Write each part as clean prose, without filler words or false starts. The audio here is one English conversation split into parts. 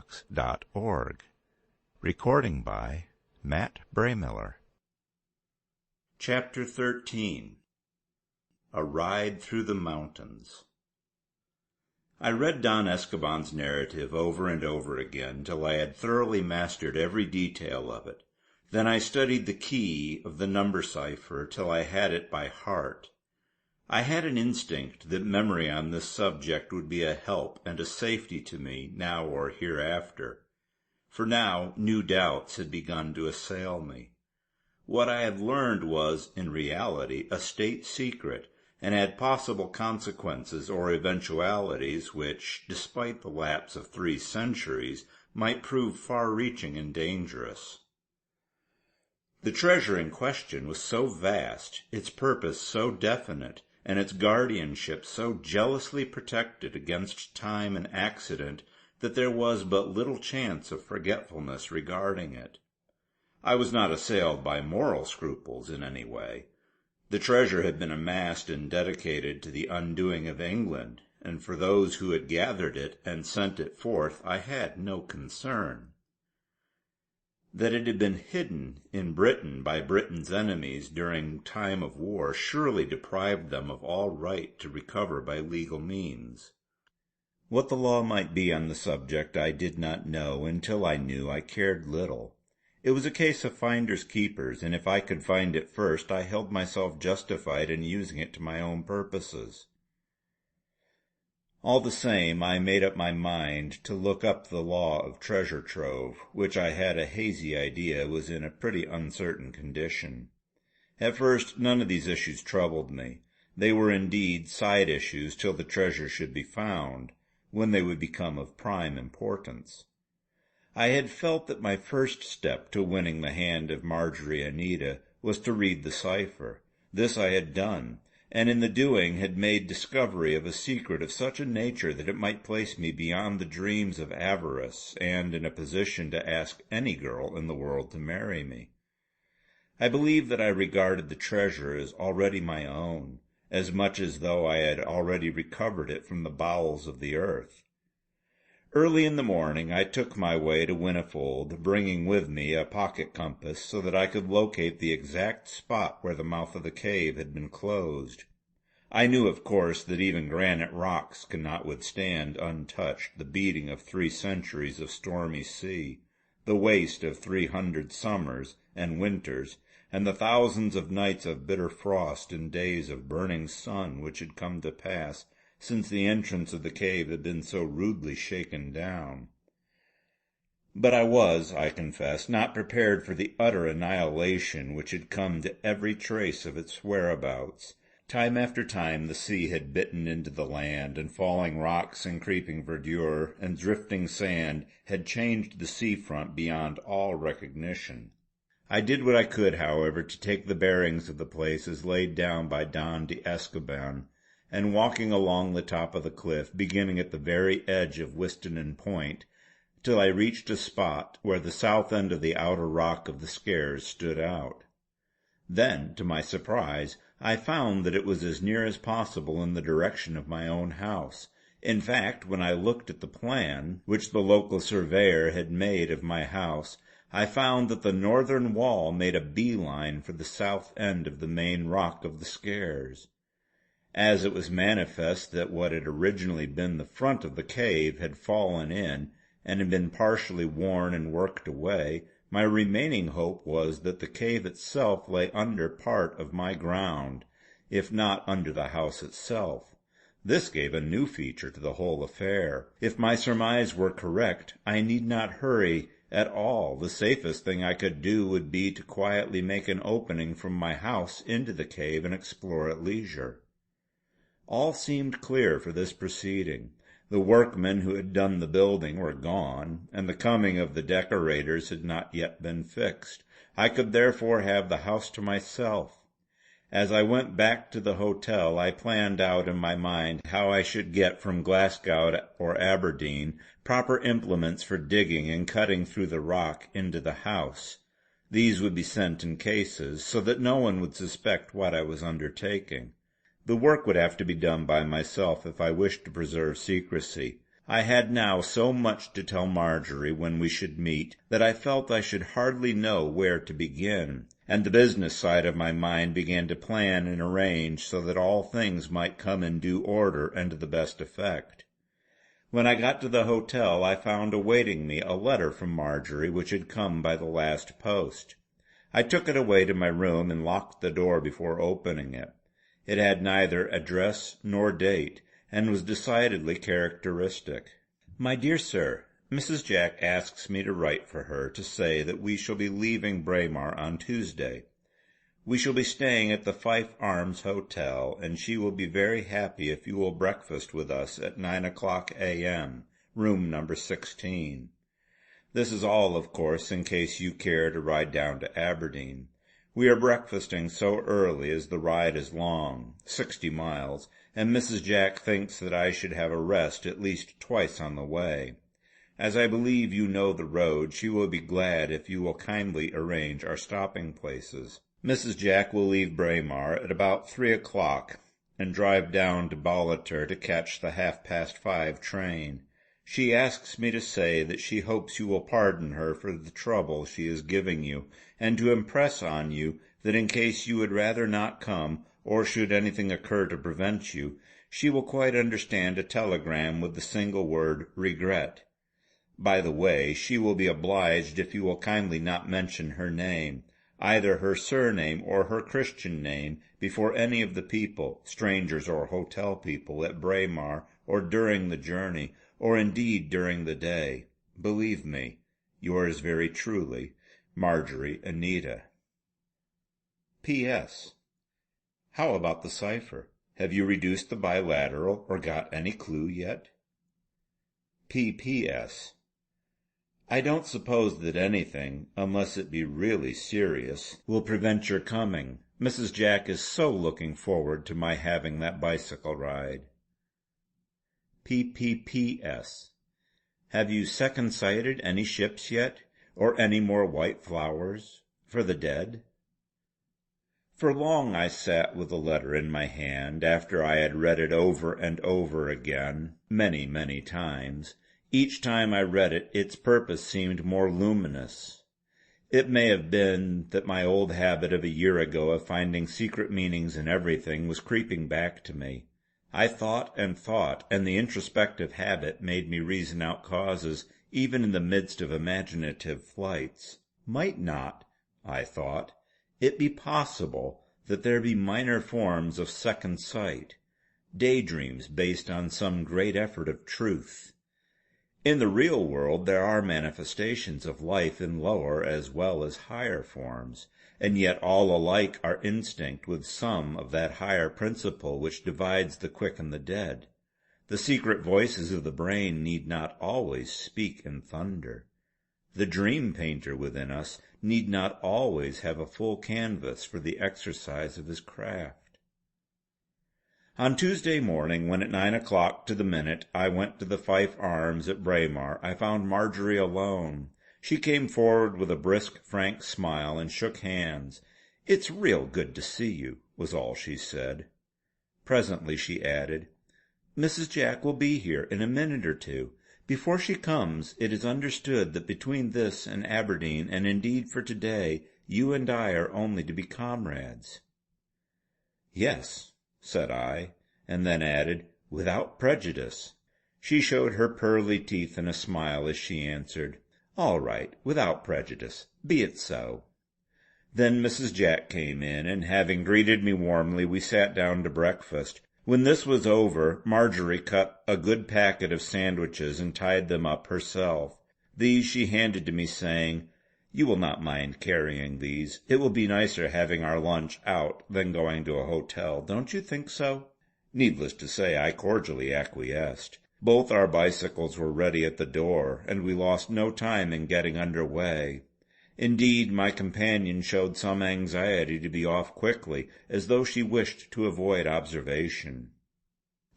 LibriVox.org. Recording by Matt Braymiller. Chapter 13. A Ride Through the Mountains. I read Don Escoban's narrative over and over again till I had thoroughly mastered every detail of it. Then I studied the key of the number cipher till I had it by heart. I had an instinct that memory on this subject would be a help and a safety to me now or hereafter. For now new doubts had begun to assail me. What I had learned was, in reality, a state secret, and had possible consequences or eventualities which, despite the lapse of 3 centuries, might prove far-reaching and dangerous. The treasure in question was so vast, its purpose so definite, and its guardianship so jealously protected against time and accident that there was but little chance of forgetfulness regarding it. I was not assailed by moral scruples in any way. The treasure had been amassed and dedicated to the undoing of England, and for those who had gathered it and sent it forth I had no concern. That it had been hidden in Britain by Britain's enemies during time of war surely deprived them of all right to recover by legal means. What the law might be on the subject I did not know. Until I knew, I cared little. It was a case of finders keepers, and if I could find it first, I held myself justified in using it to my own purposes. All the same, I made up my mind to look up the law of treasure trove, which I had a hazy idea was in a pretty uncertain condition. At first none of these issues troubled me. They were indeed side issues till the treasure should be found, when they would become of prime importance. I had felt that my first step to winning the hand of Marjorie Anita was to read the cipher. This I had done, and in the doing had made discovery of a secret of such a nature that it might place me beyond the dreams of avarice, and in a position to ask any girl in the world to marry me. I believe that I regarded the treasure as already my own, as much as though I had already recovered it from the bowels of the earth. Early in the morning I took my way to Whinnyfold, bringing with me a pocket compass so that I could locate the exact spot where the mouth of the cave had been closed. I knew, of course, that even granite rocks cannot withstand untouched the beating of 3 centuries of stormy sea, the waste of 300 summers and winters, and the thousands of nights of bitter frost and days of burning sun which had come to pass since the entrance of the cave had been so rudely shaken down. But I was, I confess, not prepared for the utter annihilation which had come to every trace of its whereabouts. Time after time the sea had bitten into the land, and falling rocks and creeping verdure and drifting sand had changed the sea-front beyond all recognition. I did what I could, however, to take the bearings of the place as laid down by Don de Escoban, and walking along the top of the cliff, beginning at the very edge of Wistonen Point, till I reached a spot where the south end of the outer rock of the Skares stood out. Then, to my surprise, I found that it was as near as possible in the direction of my own house. In fact, when I looked at the plan which the local surveyor had made of my house, I found that the northern wall made a bee-line for the south end of the main rock of the Skares. As it was manifest that what had originally been the front of the cave had fallen in, and had been partially worn and worked away, my remaining hope was that the cave itself lay under part of my ground, if not under the house itself. This gave a new feature to the whole affair. If my surmise were correct, I need not hurry at all. The safest thing I could do would be to quietly make an opening from my house into the cave and explore at leisure. All seemed clear for this proceeding. The workmen who had done the building were gone, and the coming of the decorators had not yet been fixed. I could therefore have the house to myself. As I went back to the hotel, I planned out in my mind how I should get from Glasgow or Aberdeen proper implements for digging and cutting through the rock into the house. These would be sent in cases, so that no one would suspect what I was undertaking. The work would have to be done by myself if I wished to preserve secrecy. I had now so much to tell Marjorie when we should meet that I felt I should hardly know where to begin, and the business side of my mind began to plan and arrange so that all things might come in due order and to the best effect. When I got to the hotel I found awaiting me a letter from Marjorie which had come by the last post. I took it away to my room and locked the door before opening it. It had neither address nor date, and was decidedly characteristic. My dear sir, Mrs. Jack asks me to write for her to say that we shall be leaving Braemar on Tuesday. We shall be staying at the Fife Arms Hotel, and she will be very happy if you will breakfast with us at 9 a.m., room number 16. This is all, of course, in case you care to ride down to Aberdeen. We are breakfasting so early as the ride is long, 60 miles, and Mrs. Jack thinks that I should have a rest at least twice on the way. As I believe you know the road, she will be glad if you will kindly arrange our stopping places. Mrs. Jack will leave Braemar at about 3 o'clock and drive down to Ballater to catch the 5:30 train. She asks me to say that she hopes you will pardon her for the trouble she is giving you, and to impress on you that in case you would rather not come, or should anything occur to prevent you, she will quite understand a telegram with the single word regret. By the way, she will be obliged if you will kindly not mention her name, either her surname or her Christian name, before any of the people, strangers or hotel people, at Braemar, or during the journey, or indeed during the day. Believe me, yours very truly, Marjorie Anita. P.S. How about the cipher? Have you reduced the bilateral or got any clue yet? P.P.S. I don't suppose that anything, unless it be really serious, will prevent your coming. Mrs. Jack is so looking forward to my having that bicycle ride. P.P.P.S. Have you second-sighted any ships yet, or any more white flowers for the dead? For long I sat with the letter in my hand, after I had read it over and over again, many, many times. Each time I read it, its purpose seemed more luminous. It may have been that my old habit of a year ago of finding secret meanings in everything was creeping back to me. I thought, and the introspective habit made me reason out causes, even in the midst of imaginative flights. Might not, I thought, it be possible that there be minor forms of second sight, daydreams based on some great effort of truth? In the real world there are manifestations of life in lower as well as higher forms, and yet all alike are instinct with some of that higher principle which divides the quick and the dead. The secret voices of the brain need not always speak in thunder. The dream painter within us need not always have a full canvas for the exercise of his craft. On Tuesday morning, when at 9 o'clock to the minute I went to the Fife Arms at Braemar, I found Marjorie alone. She came forward with a brisk, frank smile and shook hands. "It's real good to see you," was all she said. Presently she added, "Mrs. Jack will be here in a minute or two. Before she comes, it is understood that between this and Aberdeen, and indeed for to-day, you and I are only to be comrades." "Yes," said I, and then added, "without prejudice." She showed her pearly teeth in a smile as she answered, "All right, without prejudice. Be it so." Then Mrs. Jack came in, and having greeted me warmly, we sat down to breakfast. When this was over, Marjorie cut a good packet of sandwiches and tied them up herself. These she handed to me, saying, "You will not mind carrying these. It will be nicer having our lunch out than going to a hotel. Don't you think so?" Needless to say, I cordially acquiesced. Both our bicycles were ready at the door, and we lost no time in getting under way. Indeed, my companion showed some anxiety to be off quickly, as though she wished to avoid observation.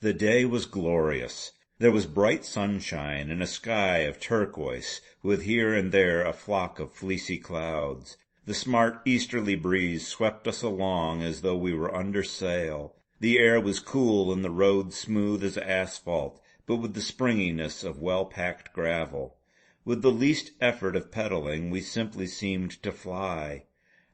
The day was glorious. There was bright sunshine and a sky of turquoise, with here and there a flock of fleecy clouds. The smart easterly breeze swept us along as though we were under sail. The air was cool and the road smooth as asphalt, but with the springiness of well-packed gravel. With the least effort of pedaling, we simply seemed to fly.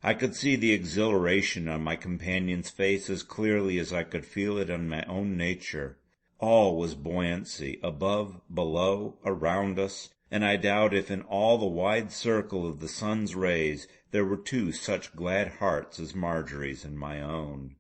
I could see the exhilaration on my companion's face as clearly as I could feel it on my own nature. All was buoyancy, above, below, around us, and I doubt if in all the wide circle of the sun's rays there were two such glad hearts as Marjorie's and my own.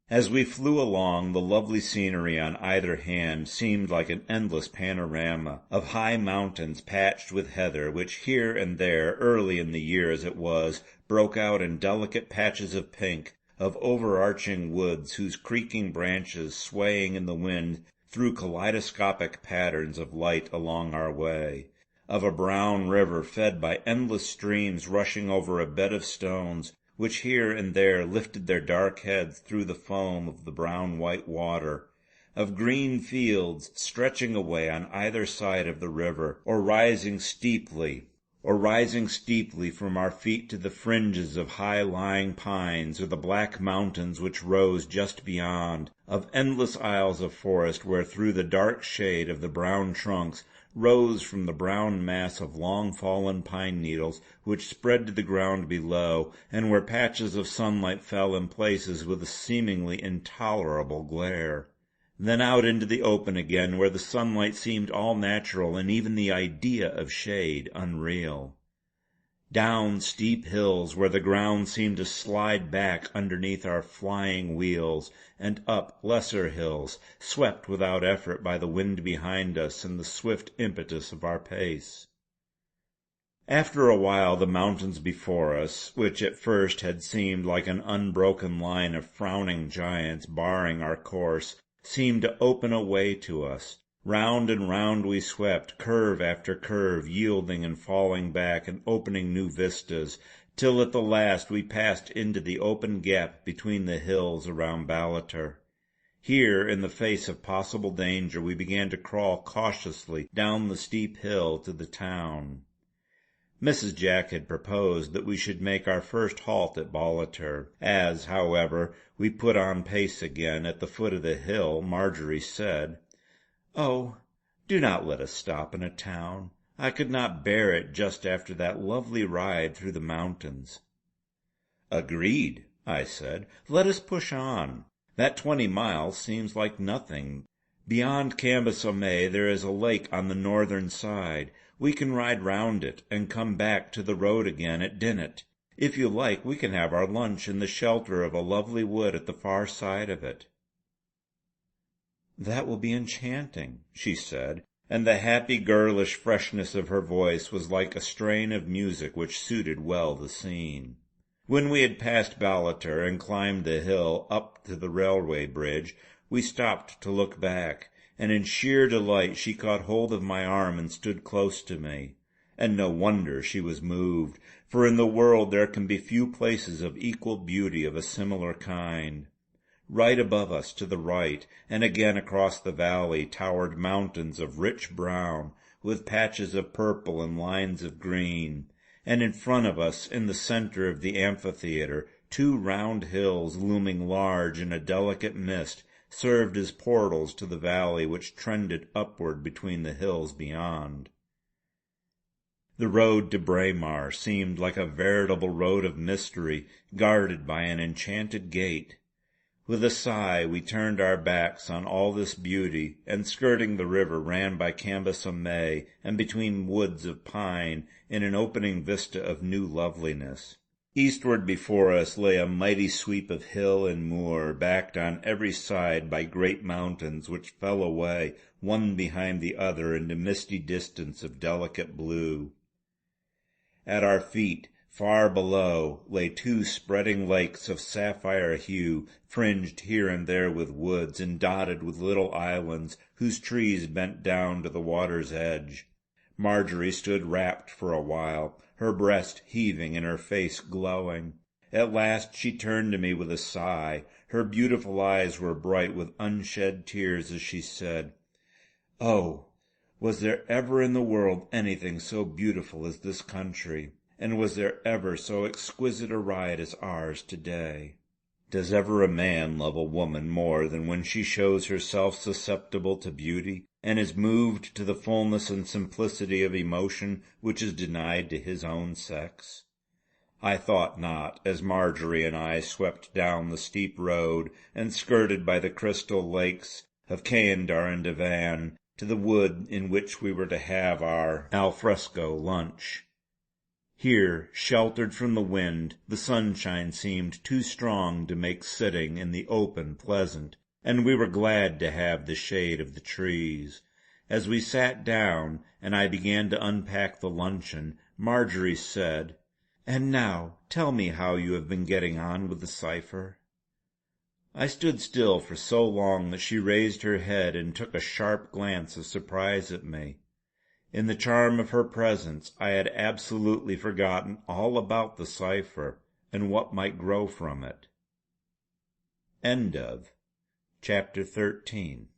As we flew along, the lovely scenery on either hand seemed like an endless panorama of high mountains patched with heather, which here and there, early in the year as it was, broke out in delicate patches of pink, of overarching woods whose creaking branches, swaying in the wind, threw kaleidoscopic patterns of light along our way, of a brown river fed by endless streams rushing over a bed of stones, which here and there lifted their dark heads through the foam of the brown-white water, of green fields stretching away on either side of the river, or rising steeply from our feet to the fringes of high-lying pines, or the black mountains which rose just beyond, of endless aisles of forest where through the dark shade of the brown trunks rose from the brown mass of long-fallen pine needles which spread to the ground below, and where patches of sunlight fell in places with a seemingly intolerable glare. Then out into the open again, where the sunlight seemed all natural and even the idea of shade unreal. Down steep hills where the ground seemed to slide back underneath our flying wheels, and up lesser hills, swept without effort by the wind behind us and the swift impetus of our pace. After a while the mountains before us, which at first had seemed like an unbroken line of frowning giants barring our course, seemed to open a way to us. Round and round we swept, curve after curve, yielding and falling back and opening new vistas, till at the last we passed into the open gap between the hills around Ballater. Here, in the face of possible danger, we began to crawl cautiously down the steep hill to the town. Mrs. Jack had proposed that we should make our first halt at Ballater. As, however, we put on pace again at the foot of the hill, Marjorie said, "Oh, do not let us stop in a town. I could not bear it just after that lovely ride through the mountains." "Agreed," I said. "Let us push on. That 20 miles seems like nothing. Beyond Cambus-o-May there is a lake on the northern side. We can ride round it and come back to the road again at Dinnet. If you like, we can have our lunch in the shelter of a lovely wood at the far side of it." "That will be enchanting," she said, and the happy girlish freshness of her voice was like a strain of music which suited well the scene. When we had passed Ballater and climbed the hill up to the railway bridge, we stopped to look back, and in sheer delight she caught hold of my arm and stood close to me. And no wonder she was moved, for in the world there can be few places of equal beauty of a similar kind. Right above us to the right, and again across the valley, towered mountains of rich brown, with patches of purple and lines of green, and in front of us, in the center of the amphitheatre, two round hills looming large in a delicate mist, served as portals to the valley which trended upward between the hills beyond. The road to Braemar seemed like a veritable road of mystery, guarded by an enchanted gate. With a sigh we turned our backs on all this beauty, and skirting the river ran by Cambus-o-May and between woods of pine in an opening vista of new loveliness. Eastward before us lay a mighty sweep of hill and moor, backed on every side by great mountains which fell away one behind the other into misty distance of delicate blue. At our feet, far below, lay two spreading lakes of sapphire hue, fringed here and there with woods, and dotted with little islands whose trees bent down to the water's edge. Marjorie stood rapt for a while, her breast heaving and her face glowing. At last she turned to me with a sigh. Her beautiful eyes were bright with unshed tears as she said, "Oh, was there ever in the world anything so beautiful as this country? And was there ever so exquisite a ride as ours today?" Does ever a man love a woman more than when she shows herself susceptible to beauty, and is moved to the fullness and simplicity of emotion which is denied to his own sex? I thought not, as Marjorie and I swept down the steep road and skirted by the crystal lakes of Ceander and Devan to the wood in which we were to have our al fresco lunch. Here, sheltered from the wind, the sunshine seemed too strong to make sitting in the open pleasant, and we were glad to have the shade of the trees. As we sat down, and I began to unpack the luncheon, Marjorie said, "And now tell me how you have been getting on with the cipher." I stood still for so long that she raised her head and took a sharp glance of surprise at me. In the charm of her presence I had absolutely forgotten all about the cipher and what might grow from it. Chapter 13